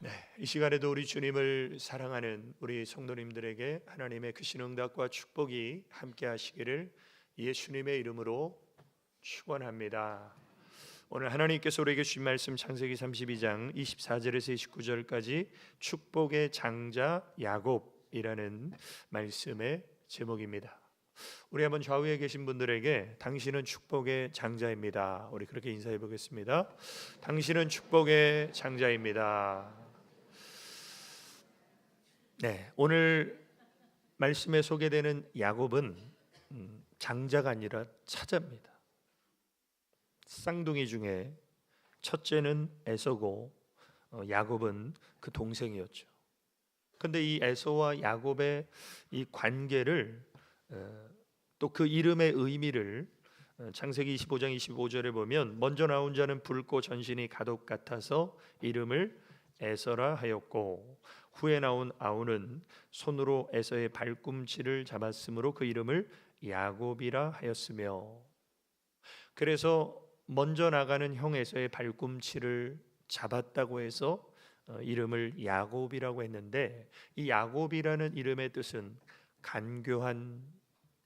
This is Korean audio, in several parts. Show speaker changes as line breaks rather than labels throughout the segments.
네, 이 시간에도 우리 주님을 사랑하는 우리 성도님들에게 하나님의 크신 응답과 축복이 함께 하시기를 예수님의 이름으로 축원합니다. 오늘 하나님께서 우리에게 주신 말씀 창세기 32장 24절에서 29절까지 축복의 장자 야곱이라는 말씀의 제목입니다. 우리 한번 좌우에 계신 분들에게 당신은 축복의 장자입니다. 우리 그렇게 인사해 보겠습니다. 당신은 축복의 장자입니다. 네, 오늘 말씀에 소개되는 야곱은 장자가 아니라 차자입니다. 쌍둥이 중에 첫째는 에서고 야곱은 그 동생이었죠. 그런데 이 에서와 야곱의 이 관계를 또 그 이름의 의미를 창세기 25장 25절에 보면 먼저 나온 자는 붉고 전신이 가독 같아서 이름을 에서라 하였고 후에 나온 아우는 손으로 에서의 발꿈치를 잡았으므로 그 이름을 야곱이라 하였으며, 그래서 먼저 나가는 형 에서의 발꿈치를 잡았다고 해서 이름을 야곱이라고 했는데, 이 야곱이라는 이름의 뜻은 간교한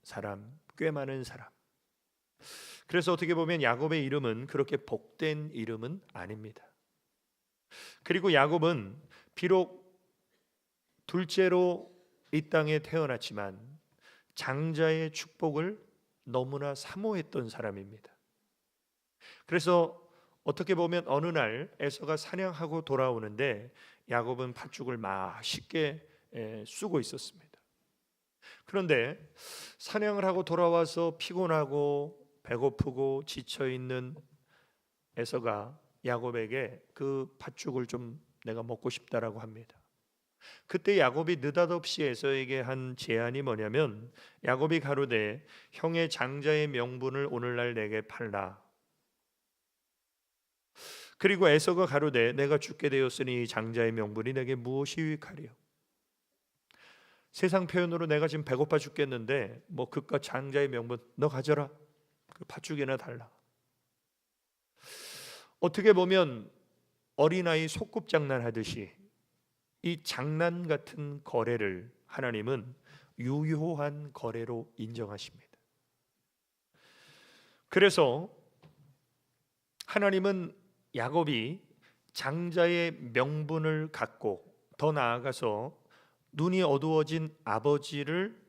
사람, 꽤 많은 사람. 그래서 어떻게 보면 야곱의 이름은 그렇게 복된 이름은 아닙니다. 그리고 야곱은 비록 둘째로 이 땅에 태어났지만 장자의 축복을 너무나 사모했던 사람입니다. 그래서 어떻게 보면 어느 날 에서가 사냥하고 돌아오는데 야곱은 팥죽을 맛있게 쑤고 있었습니다. 그런데 사냥을 하고 돌아와서 피곤하고 배고프고 지쳐있는 에서가 야곱에게 그 팥죽을 좀 내가 먹고 싶다라고 합니다. 그때 야곱이 느닷없이 에서에게 한 제안이 뭐냐면, 야곱이 가로되 형의 장자의 명분을 오늘날 내게 팔라. 그리고 에서가 가로되 내가 죽게 되었으니 장자의 명분이 내게 무엇이 유익하리요? 세상 표현으로 내가 지금 배고파 죽겠는데 뭐 그깟 장자의 명분 너 가져라, 그 팥죽이나 달라. 어떻게 보면 어린아이 소꿉장난 하듯이 이 장난 같은 거래를 하나님은 유효한 거래로 인정하십니다. 그래서 하나님은 야곱이 장자의 명분을 갖고 더 나아가서 눈이 어두워진 아버지를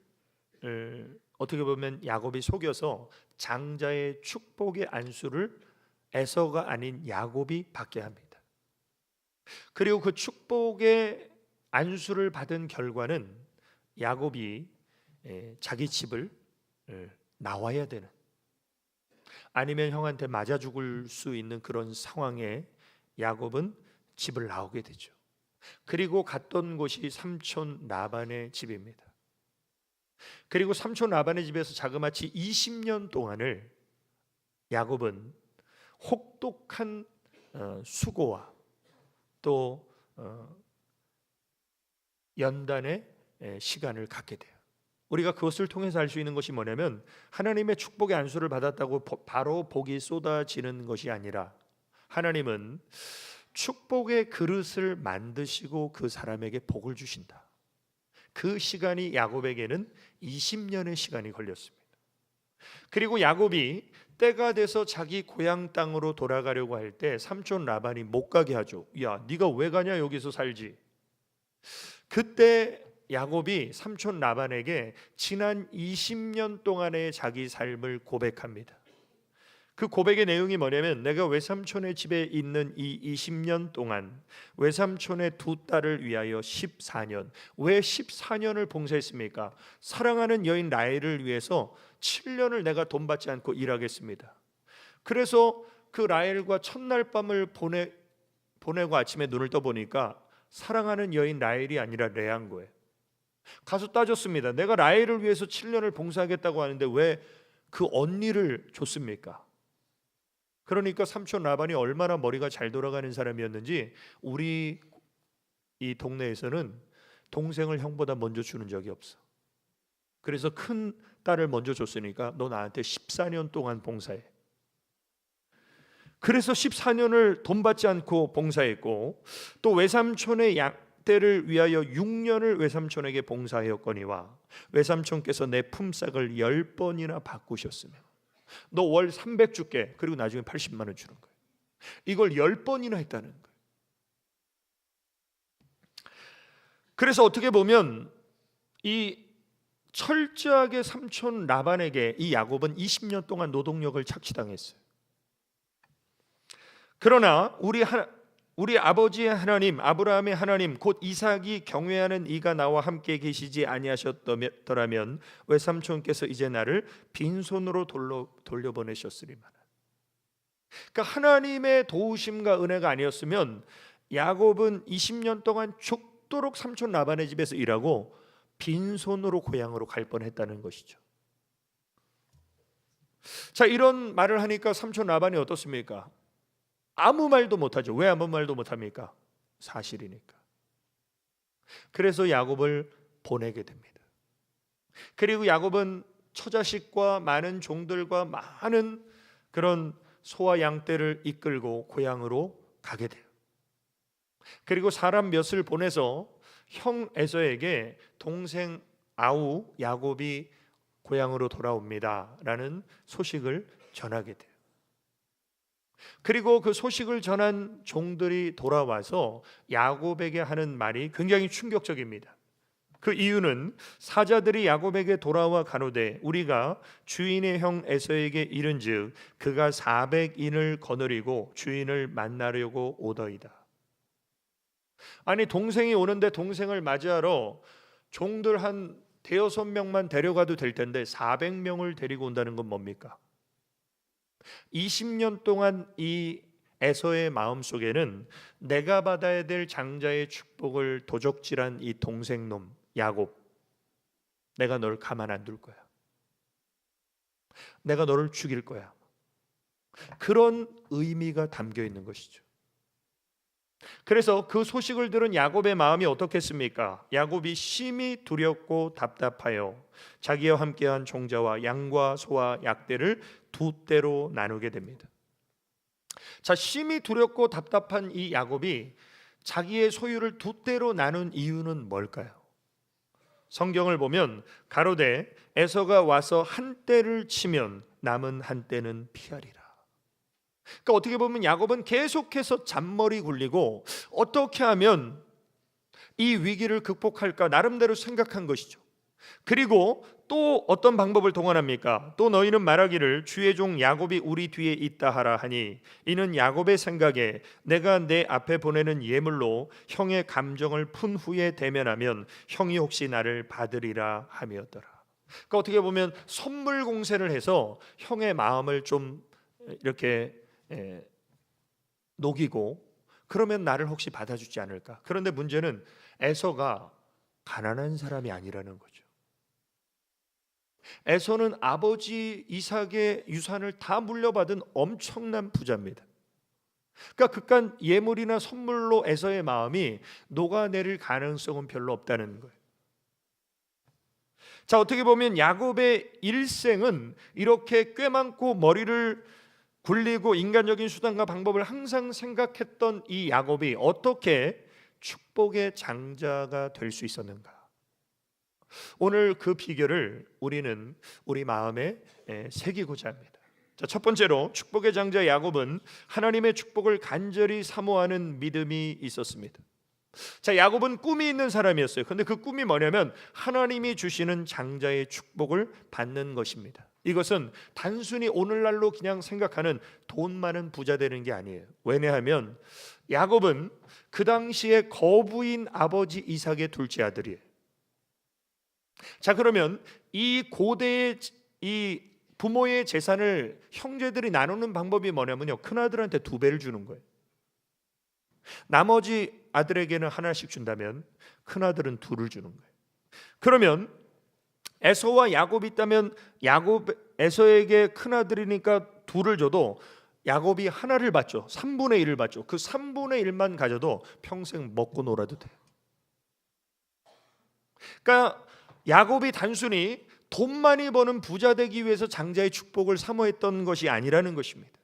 어떻게 보면 야곱이 속여서 장자의 축복의 안수를 에서가 아닌 야곱이 받게 합니다. 그리고 그 축복의 안수를 받은 결과는 야곱이 자기 집을 나와야 되는, 아니면 형한테 맞아 죽을 수 있는 그런 상황에 야곱은 집을 나오게 되죠. 그리고 갔던 곳이 삼촌 라반의 집입니다. 그리고 삼촌 라반의 집에서 자그마치 20년 동안을 야곱은 혹독한 수고와 또 연단의 시간을 갖게 돼요. 우리가 그것을 통해서 알 수 있는 것이 뭐냐면, 하나님의 축복의 안수를 받았다고 바로 복이 쏟아지는 것이 아니라 하나님은 축복의 그릇을 만드시고 그 사람에게 복을 주신다. 그 시간이 야곱에게는 20년의 시간이 걸렸습니다. 그리고 야곱이 때가 돼서 자기 고향 땅으로 돌아가려고 할 때 삼촌 라반이 못 가게 하죠. 야, 네가 왜 가냐, 여기서 살지. 그때 야곱이 삼촌 라반에게 지난 20년 동안의 자기 삶을 고백합니다. 그 고백의 내용이 뭐냐면, 내가 외삼촌의 집에 있는 이 20년 동안 외삼촌의 두 딸을 위하여 14년, 왜 14년을 봉사했습니까? 사랑하는 여인 라헬을 위해서 7년을 내가 돈 받지 않고 일하겠습니다. 그래서 그 라헬과 첫날 밤을 보내고 아침에 눈을 떠보니까 사랑하는 여인 라헬이 아니라 레아인 거예요. 가서 따졌습니다. 내가 라헬을 위해서 7년을 봉사하겠다고 하는데 왜 그 언니를 줬습니까? 그러니까 삼촌 라반이 얼마나 머리가 잘 돌아가는 사람이었는지, 우리 이 동네에서는 동생을 형보다 먼저 주는 적이 없어. 그래서 큰 딸을 먼저 줬으니까 너 나한테 14년 동안 봉사해. 그래서 14년을 돈 받지 않고 봉사했고, 또 외삼촌의 양떼를 위하여 6년을 외삼촌에게 봉사하였거니와 외삼촌께서 내 품삯을 10번이나 바꾸셨으며 너 월 300 줄게. 그리고 나중에 80만 원 주는 거예요. 이걸 10번이나 했다는 거예요. 그래서 어떻게 보면 이 철저하게 삼촌 라반에게 이 야곱은 20년 동안 노동력을 착취당했어요. 그러나 우리 아버지의 하나님, 아브라함의 하나님, 곧 이삭이 경외하는 이가 나와 함께 계시지 아니하셨더라면 외삼촌께서 이제 나를 빈손으로 돌려보내셨으리마나. 그러니까 하나님의 도우심과 은혜가 아니었으면 야곱은 20년 동안 죽도록 삼촌 라반의 집에서 일하고 빈손으로 고향으로 갈 뻔했다는 것이죠. 자, 이런 말을 하니까 삼촌 라반이 어떻습니까? 아무 말도 못하죠. 왜 아무 말도 못합니까? 사실이니까. 그래서 야곱을 보내게 됩니다. 그리고 야곱은 처자식과 많은 종들과 많은 그런 소와 양떼를 이끌고 고향으로 가게 돼요. 그리고 사람 몇을 보내서 형 에서에게 동생 아우 야곱이 고향으로 돌아옵니다 라는 소식을 전하게 돼요. 그리고 그 소식을 전한 종들이 돌아와서 야곱에게 하는 말이 굉장히 충격적입니다. 그 이유는 사자들이 야곱에게 돌아와 가로되 우리가 주인의 형 에서에게 이른즉 그가 400인을 거느리고 주인을 만나려고 오더이다. 아니, 동생이 오는데 동생을 맞이하러 종들 한 대여섯 명만 데려가도 될 텐데 400명을 데리고 온다는 건 뭡니까? 20년 동안 이 에서의 마음속에는 내가 받아야 될 장자의 축복을 도적질한 이 동생놈 야곱, 내가 널 가만 안 둘 거야. 내가 너를 죽일 거야. 그런 의미가 담겨 있는 것이죠. 그래서 그 소식을 들은 야곱의 마음이 어떻겠습니까? 야곱이 심히 두렵고 답답하여 자기와 함께한 종자와 양과 소와 약대를 두 떼로 나누게 됩니다. 자, 심히 두렵고 답답한 이 야곱이 자기의 소유를 두 떼로 나눈 이유는 뭘까요? 성경을 보면 가로되 에서가 와서 한 떼를 치면 남은 한 떼는 피하리라. 그러니까 어떻게 보면 야곱은 계속해서 잔머리 굴리고 어떻게 하면 이 위기를 극복할까 나름대로 생각한 것이죠. 그리고 또 어떤 방법을 동원합니까? 또 너희는 말하기를 주의 종 야곱이 우리 뒤에 있다 하라 하니 이는 야곱의 생각에 내가 내 앞에 보내는 예물로 형의 감정을 푼 후에 대면하면 형이 혹시 나를 받으리라 함이었더라. 그러니까 어떻게 보면 선물 공세를 해서 형의 마음을 좀 이렇게 녹이고 그러면 나를 혹시 받아주지 않을까. 그런데 문제는 에서가 가난한 사람이 아니라는 거죠. 에서는 아버지 이삭의 유산을 다 물려받은 엄청난 부자입니다. 그러니까 그깟 예물이나 선물로 에서의 마음이 녹아내릴 가능성은 별로 없다는 거예요. 자, 어떻게 보면 야곱의 일생은 이렇게 꽤 많고 머리를 굴리고 인간적인 수단과 방법을 항상 생각했던 이 야곱이 어떻게 축복의 장자가 될 수 있었는가? 오늘 그 비결을 우리는 우리 마음에 새기고자 합니다. 자, 첫 번째로 축복의 장자 야곱은 하나님의 축복을 간절히 사모하는 믿음이 있었습니다. 자, 야곱은 꿈이 있는 사람이었어요. 그런데 그 꿈이 뭐냐면 하나님이 주시는 장자의 축복을 받는 것입니다. 이것은 단순히 오늘날로 그냥 생각하는 돈 많은 부자 되는 게 아니에요. 왜냐하면 야곱은 그 당시에 거부인 아버지 이삭의 둘째 아들이에요. 자, 그러면 이 고대의 이 부모의 재산을 형제들이 나누는 방법이 뭐냐면요, 큰아들한테 2배를 주는 거예요. 나머지 아들에게는 하나씩 준다면 큰아들은 2를 주는 거예요. 그러면 에서와 야곱이 있다면 에서에게 큰아들이니까 2를 줘도 야곱이 하나를 받죠. 3분의 1을 받죠. 그 3분의 1만 가져도 평생 먹고 놀아도 돼요. 그러니까 야곱이 단순히 돈 많이 버는 부자 되기 위해서 장자의 축복을 사모했던 것이 아니라는 것입니다.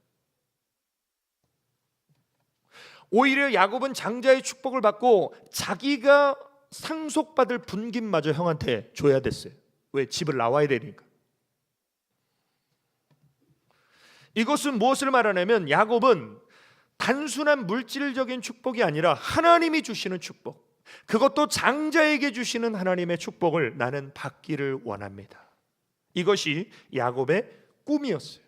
오히려 야곱은 장자의 축복을 받고 자기가 상속받을 분깃마저 형한테 줘야 됐어요. 왜? 집을 나와야 되니까. 이것은 무엇을 말하냐면 야곱은 단순한 물질적인 축복이 아니라 하나님이 주시는 축복, 그것도 장자에게 주시는 하나님의 축복을 나는 받기를 원합니다. 이것이 야곱의 꿈이었어요.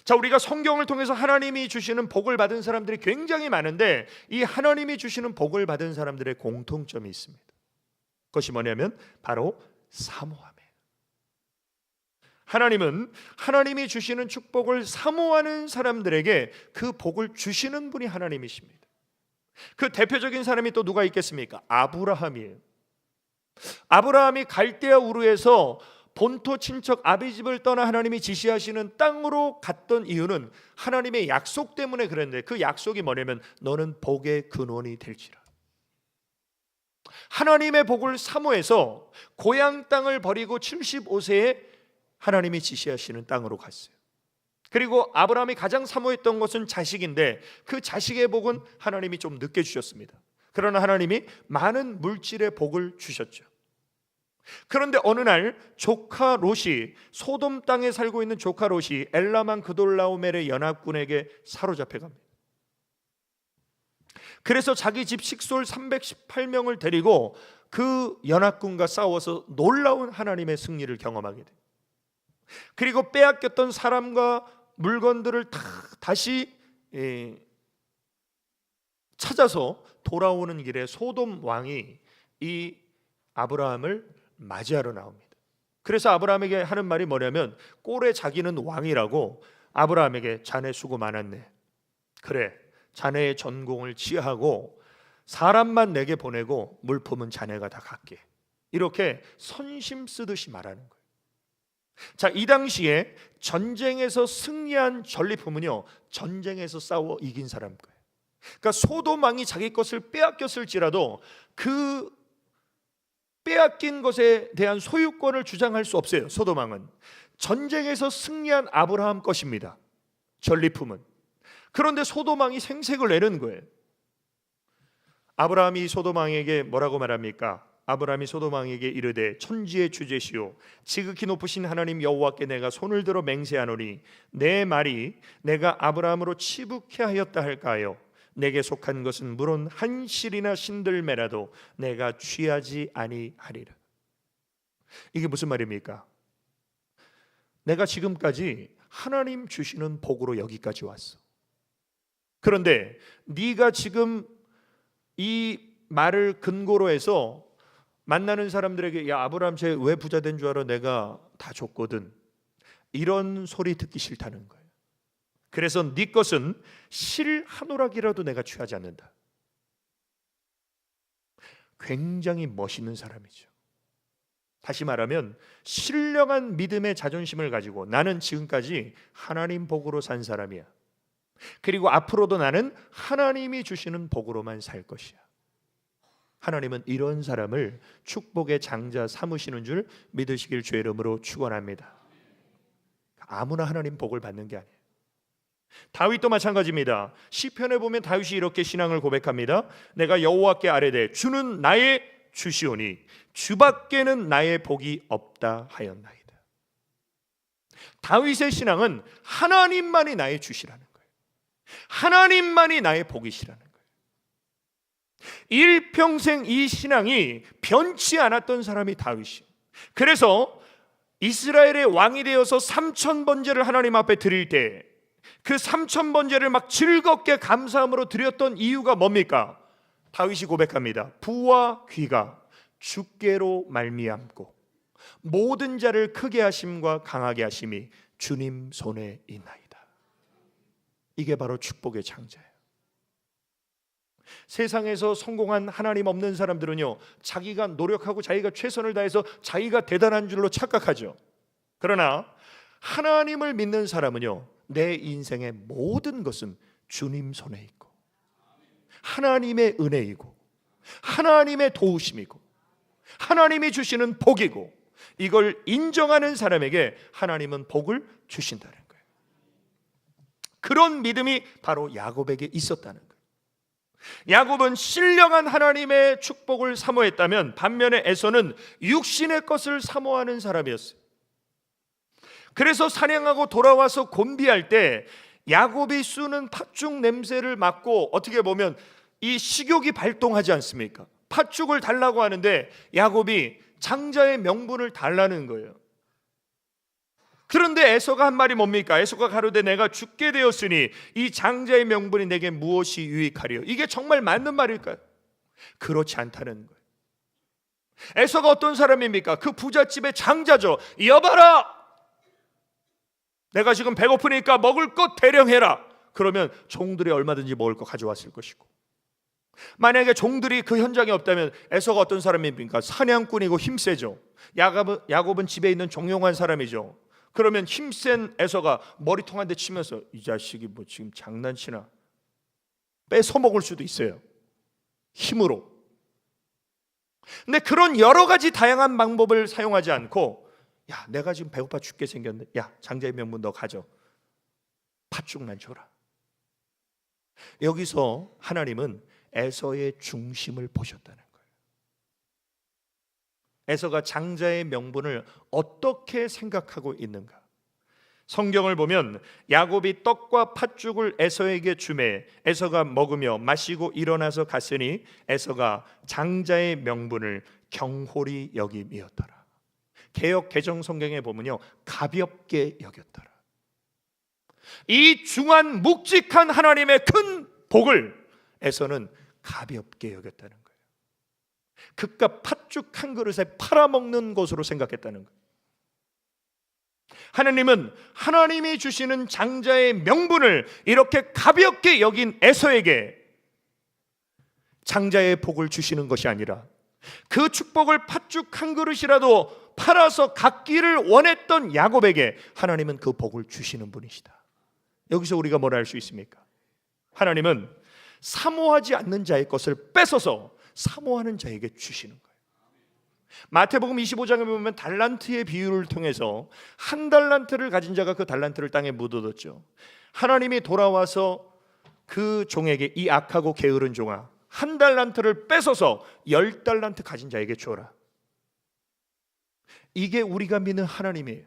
자, 우리가 성경을 통해서 하나님이 주시는 복을 받은 사람들이 굉장히 많은데 이 하나님이 주시는 복을 받은 사람들의 공통점이 있습니다. 그것이 뭐냐면 바로 사모함이에요. 하나님은 하나님이 주시는 축복을 사모하는 사람들에게 그 복을 주시는 분이 하나님이십니다. 그 대표적인 사람이 또 누가 있겠습니까? 아브라함이에요. 아브라함이 갈대아 우르에서 본토 친척 아비집을 떠나 하나님이 지시하시는 땅으로 갔던 이유는 하나님의 약속 때문에 그랬는데, 그 약속이 뭐냐면 너는 복의 근원이 될지라. 하나님의 복을 사모해서 고향 땅을 버리고 75세에 하나님이 지시하시는 땅으로 갔어요. 그리고 아브라함이 가장 사모했던 것은 자식인데 그 자식의 복은 하나님이 좀 늦게 주셨습니다. 그러나 하나님이 많은 물질의 복을 주셨죠. 그런데 어느 날 조카 롯이, 소돔 땅에 살고 있는 조카 롯이 엘라만 그돌라오멜의 연합군에게 사로잡혀 갑니다. 그래서 자기 집 식솔 318명을 데리고 그 연합군과 싸워서 놀라운 하나님의 승리를 경험하게 돼요. 그리고 빼앗겼던 사람과 물건들을 다시 찾아서 돌아오는 길에 소돔 왕이 이 아브라함을 맞이하러 나옵니다. 그래서 아브라함에게 하는 말이 뭐냐면, 꼴에 자기는 왕이라고 아브라함에게 자네 수고 많았네. 그래, 자네의 전공을 지하고 사람만 내게 보내고 물품은 자네가 다 갖게. 이렇게 선심 쓰듯이 말하는 거예요. 자, 이 당시에 전쟁에서 승리한 전리품은요, 전쟁에서 싸워 이긴 사람 거예요. 그러니까 소돔 왕이 자기 것을 빼앗겼을지라도 그 빼앗긴 것에 대한 소유권을 주장할 수 없어요. 소돔 왕은 전쟁에서 승리한 아브라함 것입니다, 전리품은. 그런데 소돔 왕이 생색을 내는 거예요. 아브라함이 소돔 왕에게 뭐라고 말합니까? 아브라함이 소돔 왕에게 이르되 천지의 주제시오 지극히 높으신 하나님 여호와께 내가 손을 들어 맹세하노니 내 말이 내가 아브라함으로 치북해 하였다 할까요? 내게 속한 것은 물론 한 실이나 신들매라도 내가 취하지 아니하리라. 이게 무슨 말입니까? 내가 지금까지 하나님 주시는 복으로 여기까지 왔어. 그런데 네가 지금 이 말을 근거로 해서 만나는 사람들에게 야, 아브라함 쟤 왜 부자 된 줄 알아? 내가 다 줬거든. 이런 소리 듣기 싫다는 거예요. 그래서 네 것은 실 한 오락이라도 내가 취하지 않는다. 굉장히 멋있는 사람이죠. 다시 말하면 신령한 믿음의 자존심을 가지고 나는 지금까지 하나님 복으로 산 사람이야. 그리고 앞으로도 나는 하나님이 주시는 복으로만 살 것이야. 하나님은 이런 사람을 축복의 장자 삼으시는 줄 믿으시길 주의 이름으로 축원합니다. 아무나 하나님 복을 받는 게 아니에요. 다윗도 마찬가지입니다. 시편에 보면 다윗이 이렇게 신앙을 고백합니다. 내가 여호와께 아뢰되 주는 나의 주시오니 주밖에는 나의 복이 없다 하였나이다. 다윗의 신앙은 하나님만이 나의 주시라는 거예요. 하나님만이 나의 복이시라는 거예요. 일평생 이 신앙이 변치 않았던 사람이 다윗이에요. 그래서 이스라엘의 왕이 되어서 3000번제를 하나님 앞에 드릴 때 그 3000번제를 막 즐겁게 감사함으로 드렸던 이유가 뭡니까? 다윗이 고백합니다. 부와 귀가 주께로 말미암고 모든 자를 크게 하심과 강하게 하심이 주님 손에 있나이다. 이게 바로 축복의 장자예요. 세상에서 성공한 하나님 없는 사람들은요, 자기가 노력하고 자기가 최선을 다해서 자기가 대단한 줄로 착각하죠. 그러나 하나님을 믿는 사람은요, 내 인생의 모든 것은 주님 손에 있고 하나님의 은혜이고 하나님의 도우심이고 하나님이 주시는 복이고, 이걸 인정하는 사람에게 하나님은 복을 주신다는 거예요. 그런 믿음이 바로 야곱에게 있었다는 거예요. 야곱은 신령한 하나님의 축복을 사모했다면 반면에 에서는 육신의 것을 사모하는 사람이었어요. 그래서 사냥하고 돌아와서 곤비할 때 야곱이 쑤는 팥죽 냄새를 맡고 어떻게 보면 이 식욕이 발동하지 않습니까? 팥죽을 달라고 하는데 야곱이 장자의 명분을 달라는 거예요. 그런데 에서가 한 말이 뭡니까? 에서가 가로되 내가 죽게 되었으니 이 장자의 명분이 내게 무엇이 유익하리요? 이게 정말 맞는 말일까요? 그렇지 않다는 거예요. 에서가 어떤 사람입니까? 그 부잣집의 장자죠. 여봐라, 내가 지금 배고프니까 먹을 것 대령해라. 그러면 종들이 얼마든지 먹을 거 가져왔을 것이고, 만약에 종들이 그 현장에 없다면 에서가 어떤 사람입니까? 사냥꾼이고 힘세죠. 야곱은 집에 있는 종용한 사람이죠. 그러면 힘센 에서가 머리통 한 대 치면서 이 자식이 뭐 지금 장난치나, 뺏어 먹을 수도 있어요, 힘으로. 근데 그런 여러 가지 다양한 방법을 사용하지 않고, 야, 내가 지금 배고파 죽게 생겼는데, 야, 장자의 명분 너 가져, 팥죽만 줘라. 여기서 하나님은 에서의 중심을 보셨다는 거예요. 에서가 장자의 명분을 어떻게 생각하고 있는가? 성경을 보면 야곱이 떡과 팥죽을 에서에게 주매 에서가 먹으며 마시고 일어나서 갔으니 에서가 장자의 명분을 경홀히 여김이었더라. 개역 개정 성경에 보면요, 가볍게 여겼더라. 이 중한 묵직한 하나님의 큰 복을 에서는 가볍게 여겼다는 거예요. 그깟 팥죽 한 그릇에 팔아먹는 것으로 생각했다는 거예요. 하나님은 하나님이 주시는 장자의 명분을 이렇게 가볍게 여긴 에서에게 장자의 복을 주시는 것이 아니라 그 축복을 팥죽 한 그릇이라도 팔아서 갖기를 원했던 야곱에게 하나님은 그 복을 주시는 분이시다. 여기서 우리가 뭘 알 수 있습니까? 하나님은 사모하지 않는 자의 것을 뺏어서 사모하는 자에게 주시는 거예요. 마태복음 25장에 보면 달란트의 비유를 통해서 한 달란트를 가진 자가 그 달란트를 땅에 묻어뒀죠. 하나님이 돌아와서 그 종에게, 이 악하고 게으른 종아, 한 달란트를 뺏어서 10달란트 가진 자에게 줘라. 이게 우리가 믿는 하나님이에요.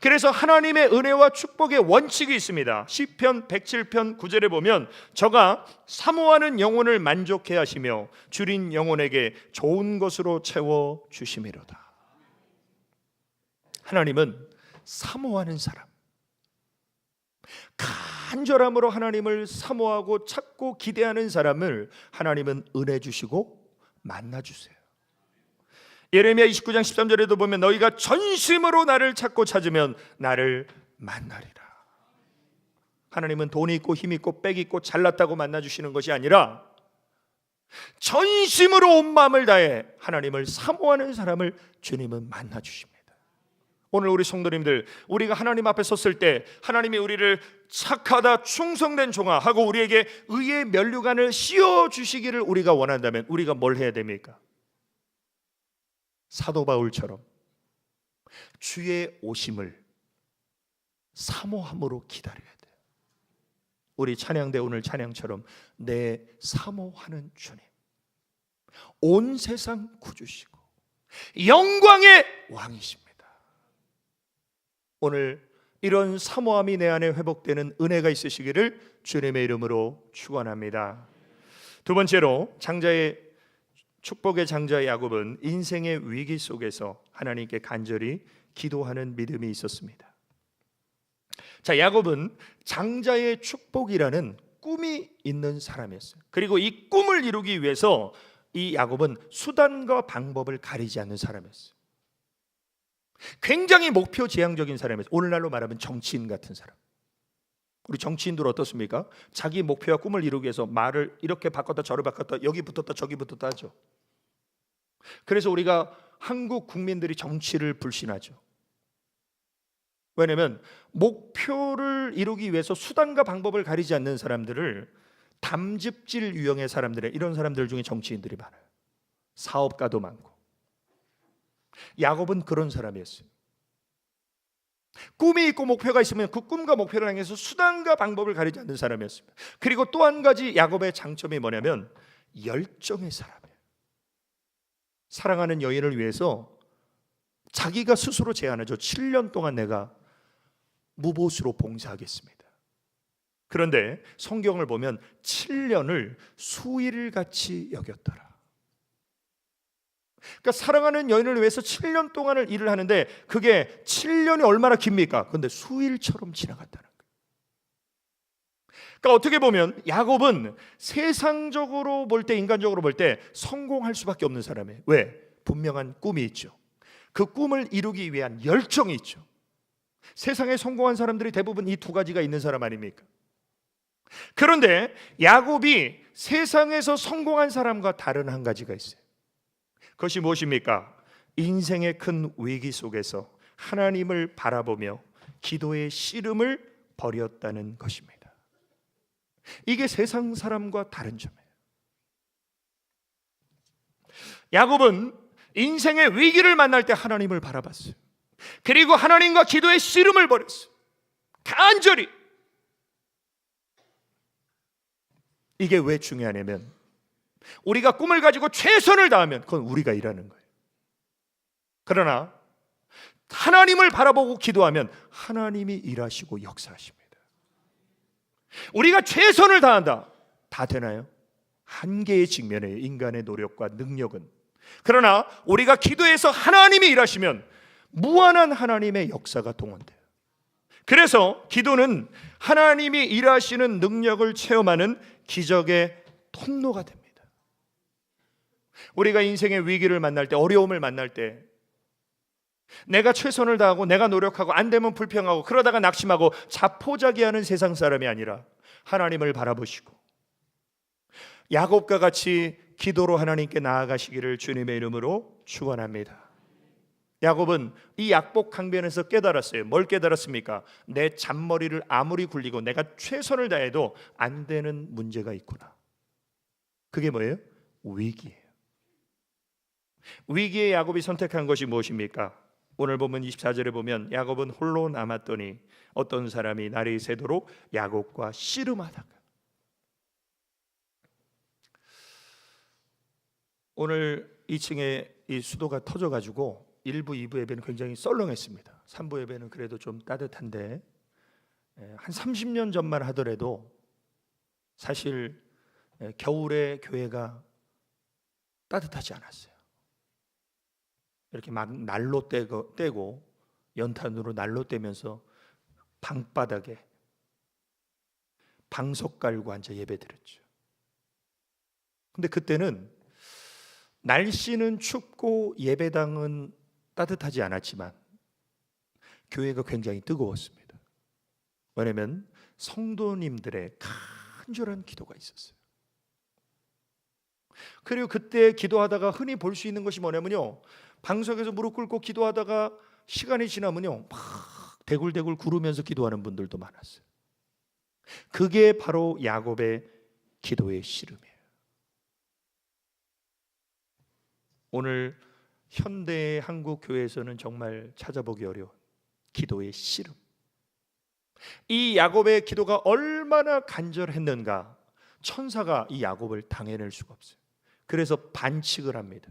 그래서 하나님의 은혜와 축복의 원칙이 있습니다. 시편 107편 9절에 보면 저가 사모하는 영혼을 만족해 하시며 줄인 영혼에게 좋은 것으로 채워 주심이로다. 하나님은 사모하는 사람, 간절함으로 하나님을 사모하고 찾고 기대하는 사람을 하나님은 은혜 주시고 만나 주세요. 예레미야 29장 13절에도 보면 너희가 전심으로 나를 찾고 찾으면 나를 만나리라. 하나님은 돈 있고 힘 있고 빽 있고 잘났다고 만나주시는 것이 아니라 전심으로 온 마음을 다해 하나님을 사모하는 사람을 주님은 만나주십니다. 오늘 우리 성도님들, 우리가 하나님 앞에 섰을 때 하나님이 우리를 착하다 충성된 종아 하고 우리에게 의의 면류관을 씌워주시기를 우리가 원한다면 우리가 뭘 해야 됩니까? 사도 바울처럼 주의 오심을 사모함으로 기다려야 돼요. 우리 찬양대 오늘 찬양처럼 내 사모하는 주님, 온 세상 구주시고 영광의 왕이십니다. 오늘 이런 사모함이 내 안에 회복되는 은혜가 있으시기를 주님의 이름으로 축원합니다. 두 번째로 축복의 장자 야곱은 인생의 위기 속에서 하나님께 간절히 기도하는 믿음이 있었습니다. 자, 야곱은 장자의 축복이라는 꿈이 있는 사람이었어요. 그리고 이 꿈을 이루기 위해서 이 야곱은 수단과 방법을 가리지 않는 사람이었어요. 굉장히 목표 지향적인 사람이었어요. 오늘날로 말하면 정치인 같은 사람. 우리 정치인들 어떻습니까? 자기 목표와 꿈을 이루기 위해서 말을 이렇게 바꿨다 저를 바꿨다 여기 붙었다 저기 붙었다 하죠. 그래서 우리가 한국 국민들이 정치를 불신하죠. 왜냐하면 목표를 이루기 위해서 수단과 방법을 가리지 않는 사람들을 담즙질 유형의 사람들의 이런 사람들 중에 정치인들이 많아요. 사업가도 많고. 야곱은 그런 사람이었어요. 꿈이 있고 목표가 있으면 그 꿈과 목표를 향해서 수단과 방법을 가리지 않는 사람이었습니다. 그리고 또 한 가지 야곱의 장점이 뭐냐면 열정의 사람이에요. 사랑하는 여인을 위해서 자기가 스스로 제안하죠. 7년 동안 내가 무보수로 봉사하겠습니다. 그런데 성경을 보면 7년을 수일같이 여겼더라. 그러니까 사랑하는 여인을 위해서 7년 동안을 일을 하는데 그게 7년이 얼마나 깁니까? 그런데 수일처럼 지나갔다는 거예요. 그러니까 어떻게 보면 야곱은 세상적으로 볼 때, 인간적으로 볼 때 성공할 수밖에 없는 사람이에요. 왜? 분명한 꿈이 있죠. 그 꿈을 이루기 위한 열정이 있죠. 세상에 성공한 사람들이 대부분 이 두 가지가 있는 사람 아닙니까? 그런데 야곱이 세상에서 성공한 사람과 다른 한 가지가 있어요. 그것이 무엇입니까? 인생의 큰 위기 속에서 하나님을 바라보며 기도의 씨름을 벌였다는 것입니다. 이게 세상 사람과 다른 점이에요. 야곱은 인생의 위기를 만날 때 하나님을 바라봤어요. 그리고 하나님과 기도의 씨름을 벌였어요. 간절히. 이게 왜 중요하냐면 우리가 꿈을 가지고 최선을 다하면 그건 우리가 일하는 거예요. 그러나 하나님을 바라보고 기도하면 하나님이 일하시고 역사하십니다. 우리가 최선을 다한다. 다 되나요? 한계의 직면에 인간의 노력과 능력은. 그러나 우리가 기도해서 하나님이 일하시면 무한한 하나님의 역사가 동원돼요. 그래서 기도는 하나님이 일하시는 능력을 체험하는 기적의 통로가 됩니다. 우리가 인생의 위기를 만날 때, 어려움을 만날 때 내가 최선을 다하고 내가 노력하고 안 되면 불평하고 그러다가 낙심하고 자포자기하는 세상 사람이 아니라 하나님을 바라보시고 야곱과 같이 기도로 하나님께 나아가시기를 주님의 이름으로 축원합니다. 야곱은 이 약복 강변에서 깨달았어요. 뭘 깨달았습니까? 내 잔머리를 아무리 굴리고 내가 최선을 다해도 안 되는 문제가 있구나. 그게 뭐예요? 위기예요. 위기에 야곱이 선택한 것이 무엇입니까? 오늘 보면 24절에 보면 야곱은 홀로 남았더니 어떤 사람이 날이 새도록 야곱과 씨름하다가. 오늘 2층에 이 수도가 터져가지고 1부, 2부 예배는 굉장히 썰렁했습니다. 3부 예배는 그래도 좀 따뜻한데 한 30년 전만 하더라도 사실 겨울에 교회가 따뜻하지 않았어요. 이렇게 막 난로 떼고 연탄으로 난로 떼면서 방바닥에 방석 깔고 앉아 예배 드렸죠. 근데 그때는 날씨는 춥고 예배당은 따뜻하지 않았지만 교회가 굉장히 뜨거웠습니다. 왜냐하면 성도님들의 간절한 기도가 있었어요. 그리고 그때 기도하다가 흔히 볼 수 있는 것이 뭐냐면요, 방석에서 무릎 꿇고 기도하다가 시간이 지나면요 막 대굴대굴 구르면서 기도하는 분들도 많았어요. 그게 바로 야곱의 기도의 씨름이에요. 오늘 현대의 한국 교회에서는 정말 찾아보기 어려운 기도의 씨름. 이 야곱의 기도가 얼마나 간절했는가, 천사가 이 야곱을 당해낼 수가 없어요. 그래서 반칙을 합니다.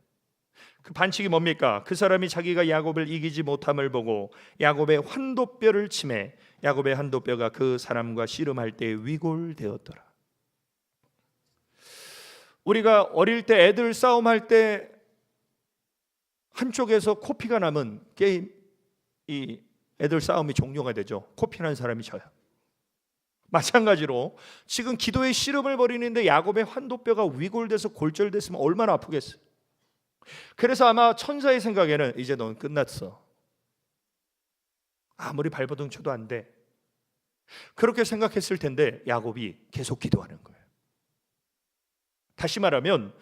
그 반칙이 뭡니까? 그 사람이 자기가 야곱을 이기지 못함을 보고 야곱의 환도뼈를 치매 야곱의 환도뼈가 그 사람과 씨름할 때 위골되었더라. 우리가 어릴 때 애들 싸움할 때 한쪽에서 코피가 나면 게임, 이 애들 싸움이 종료가 되죠. 코피 난 사람이 져요. 마찬가지로 지금 기도의 씨름을 벌이는데 야곱의 환도뼈가 위골돼서 골절됐으면 얼마나 아프겠어요. 그래서 아마 천사의 생각에는 이제 넌 끝났어. 아무리 발버둥 쳐도 안 돼. 그렇게 생각했을 텐데 야곱이 계속 기도하는 거예요. 다시 말하면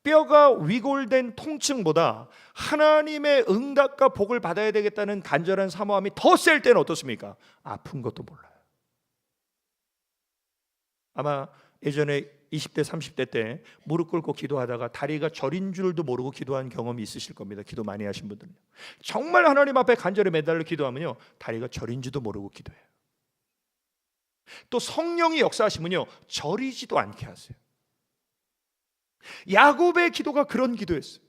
뼈가 위골된 통증보다 하나님의 응답과 복을 받아야 되겠다는 간절한 사모함이 더 셀 때는 어떻습니까? 아픈 것도 몰라요. 아마 예전에 20대 30대 때 무릎 꿇고 기도하다가 다리가 저린 줄도 모르고 기도한 경험이 있으실 겁니다. 기도 많이 하신 분들은 정말 하나님 앞에 간절히 매달려 기도하면요 다리가 저린 줄도 모르고 기도해요. 또 성령이 역사하시면요 저리지도 않게 하세요. 야곱의 기도가 그런 기도였어요.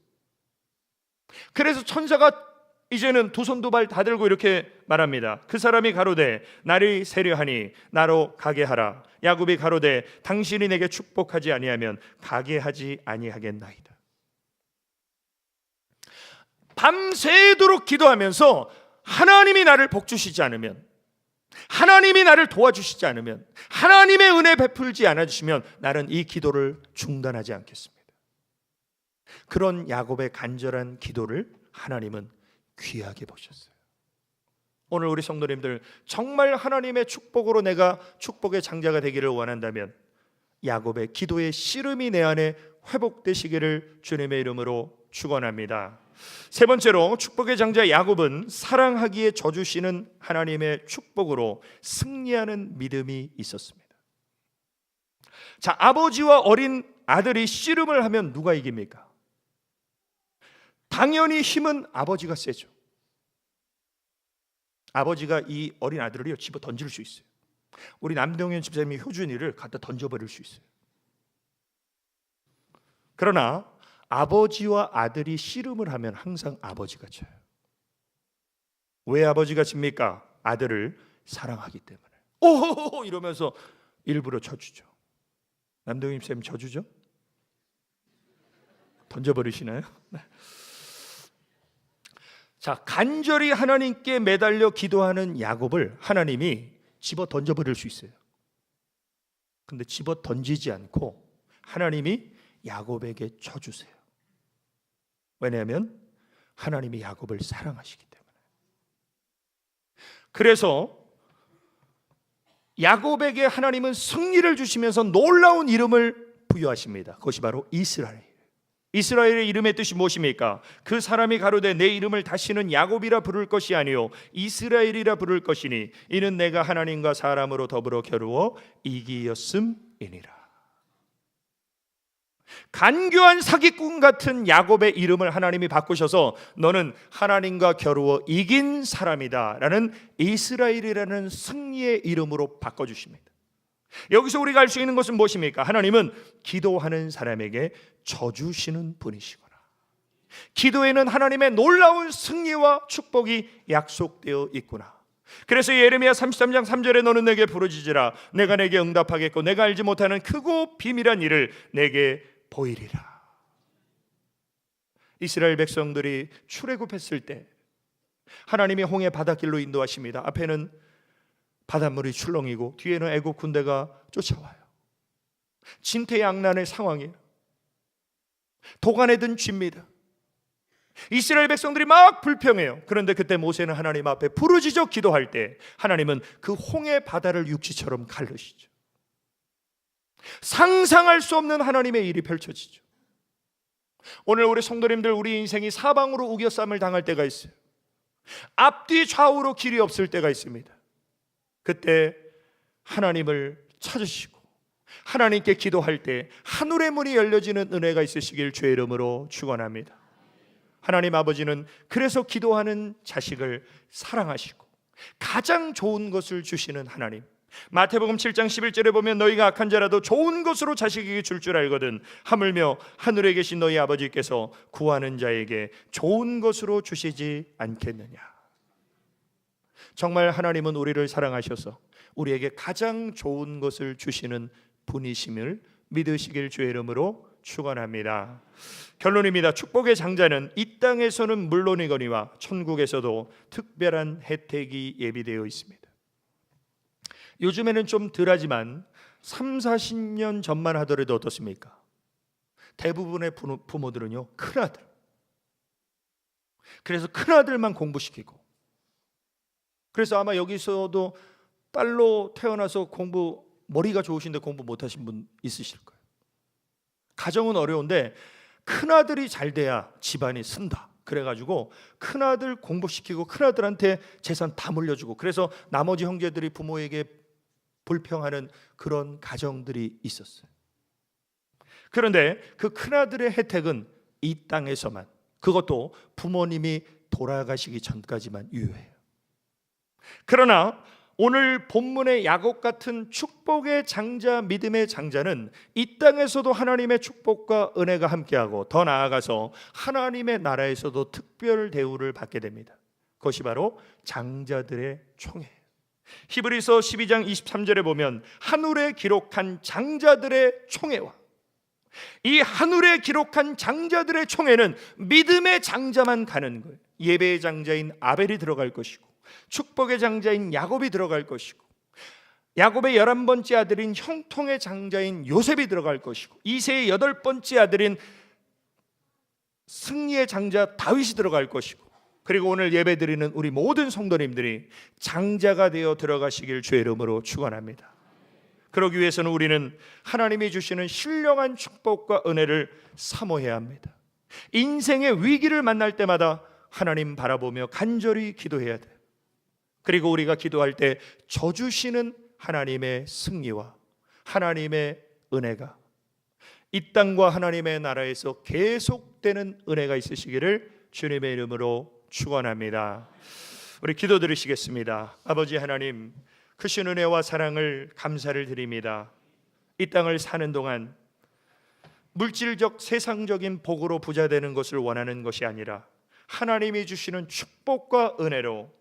그래서 천사가 이제는 두 손 두 발 다 들고 이렇게 말합니다. 그 사람이 가로되 날이 세려하니 나로 가게 하라. 야곱이 가로되 당신이 내게 축복하지 아니하면 가게 하지 아니하겠나이다. 밤새도록 기도하면서 하나님이 나를 복주시지 않으면, 하나님이 나를 도와주시지 않으면, 하나님의 은혜 베풀지 않아주시면 나는 이 기도를 중단하지 않겠습니다. 그런 야곱의 간절한 기도를 하나님은 귀하게 보셨어요. 오늘 우리 성도님들 정말 하나님의 축복으로 내가 축복의 장자가 되기를 원한다면 야곱의 기도의 씨름이 내 안에 회복되시기를 주님의 이름으로 축원합니다. 세 번째로 축복의 장자 야곱은 사랑하기에 져주시는 하나님의 축복으로 승리하는 믿음이 있었습니다. 자, 아버지와 어린 아들이 씨름을 하면 누가 이깁니까? 당연히 힘은 아버지가 세죠. 아버지가 이 어린 아들을 집어 던질 수 있어요. 우리 남동현 집사님이 효준이를 갖다 던져버릴 수 있어요. 그러나 아버지와 아들이 씨름을 하면 항상 아버지가 져요. 왜 아버지가 집니까? 아들을 사랑하기 때문에. 오호호호 이러면서 일부러 져주죠. 남동현 집사님 져주죠? 던져버리시나요? 네. 자, 간절히 하나님께 매달려 기도하는 야곱을 하나님이 집어 던져버릴 수 있어요. 근데 집어 던지지 않고 하나님이 야곱에게 쳐주세요. 왜냐하면 하나님이 야곱을 사랑하시기 때문에. 그래서 야곱에게 하나님은 승리를 주시면서 놀라운 이름을 부여하십니다. 그것이 바로 이스라엘. 이스라엘의 이름의 뜻이 무엇입니까? 그 사람이 가로되 내 이름을 다시는 야곱이라 부를 것이 아니요 이스라엘이라 부를 것이니 이는 내가 하나님과 사람으로 더불어 겨루어 이기었음이니라. 간교한 사기꾼 같은 야곱의 이름을 하나님이 바꾸셔서 너는 하나님과 겨루어 이긴 사람이다 라는 이스라엘이라는 승리의 이름으로 바꿔주십니다. 여기서 우리가 알 수 있는 것은 무엇입니까? 하나님은 기도하는 사람에게 져주시는 분이시구나. 기도에는 하나님의 놀라운 승리와 축복이 약속되어 있구나. 그래서 예레미야 33장 3절에 너는 내게 부르짖으라. 내가 내게 응답하겠고 내가 알지 못하는 크고 비밀한 일을 내게 보이리라. 이스라엘 백성들이 출애굽했을 때 하나님이 홍해 바닷길로 인도하십니다. 앞에는 바닷물이 출렁이고 뒤에는 애국 군대가 쫓아와요. 진퇴양난의 상황이에요. 도간에 든 쥐입니다. 이스라엘 백성들이 막 불평해요. 그런데 그때 모세는 하나님 앞에 부르짖어 기도할 때 하나님은 그 홍해 바다를 육지처럼 가르시죠. 상상할 수 없는 하나님의 일이 펼쳐지죠. 오늘 우리 성도님들 우리 인생이 사방으로 우겨쌈을 당할 때가 있어요. 앞뒤 좌우로 길이 없을 때가 있습니다. 그때 하나님을 찾으시고 하나님께 기도할 때 하늘의 문이 열려지는 은혜가 있으시길 주의 이름으로 축원합니다. 하나님 아버지는 그래서 기도하는 자식을 사랑하시고 가장 좋은 것을 주시는 하나님. 마태복음 7장 11절에 보면 너희가 악한 자라도 좋은 것으로 자식에게 줄 줄 알거든 하물며 하늘에 계신 너희 아버지께서 구하는 자에게 좋은 것으로 주시지 않겠느냐. 정말 하나님은 우리를 사랑하셔서 우리에게 가장 좋은 것을 주시는 분이심을 믿으시길 주의 이름으로 축원합니다. 결론입니다. 축복의 장자는 이 땅에서는 물론이거니와 천국에서도 특별한 혜택이 예비되어 있습니다. 요즘에는 좀 덜하지만 3, 40년 전만 하더라도 어떻습니까? 대부분의 부모들은요 큰아들, 그래서 큰아들만 공부시키고, 그래서 아마 여기서도 딸로 태어나서 머리가 좋으신데 공부 못하신 분 있으실 거예요. 가정은 어려운데 큰아들이 잘 돼야 집안이 쓴다. 그래가지고 큰아들 공부시키고 큰아들한테 재산 다 물려주고, 그래서 나머지 형제들이 부모에게 불평하는 그런 가정들이 있었어요. 그런데 그 큰아들의 혜택은 이 땅에서만, 그것도 부모님이 돌아가시기 전까지만 유효해요. 그러나 오늘 본문의 야곱 같은 축복의 장자, 믿음의 장자는 이 땅에서도 하나님의 축복과 은혜가 함께하고 더 나아가서 하나님의 나라에서도 특별 대우를 받게 됩니다. 그것이 바로 장자들의 총회예요. 히브리서 12장 23절에 보면 하늘에 기록한 장자들의 총회와, 이 하늘에 기록한 장자들의 총회는 믿음의 장자만 가는 거예요. 예배의 장자인 아벨이 들어갈 것이고, 축복의 장자인 야곱이 들어갈 것이고, 야곱의 11번째 아들인 형통의 장자인 요셉이 들어갈 것이고, 이세의 8번째 아들인 승리의 장자 다윗이 들어갈 것이고, 그리고 오늘 예배드리는 우리 모든 성도님들이 장자가 되어 들어가시길 주의 이름으로 축원합니다. 그러기 위해서는 우리는 하나님이 주시는 신령한 축복과 은혜를 사모해야 합니다. 인생의 위기를 만날 때마다 하나님 바라보며 간절히 기도해야 돼요. 그리고 우리가 기도할 때 져주시는 하나님의 승리와 하나님의 은혜가 이 땅과 하나님의 나라에서 계속되는 은혜가 있으시기를 주님의 이름으로 축원합니다. 우리 기도 드리시겠습니다. 아버지 하나님, 크신 은혜와 사랑을 감사를 드립니다. 이 땅을 사는 동안 물질적 세상적인 복으로 부자 되는 것을 원하는 것이 아니라 하나님이 주시는 축복과 은혜로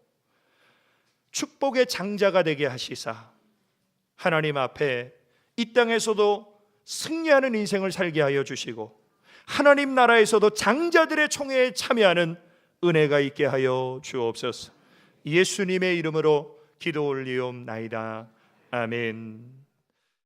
축복의 장자가 되게 하시사 하나님 앞에 이 땅에서도 승리하는 인생을 살게 하여 주시고 하나님 나라에서도 장자들의 총회에 참여하는 은혜가 있게 하여 주옵소서. 예수님의 이름으로 기도 올리옵나이다. 아멘.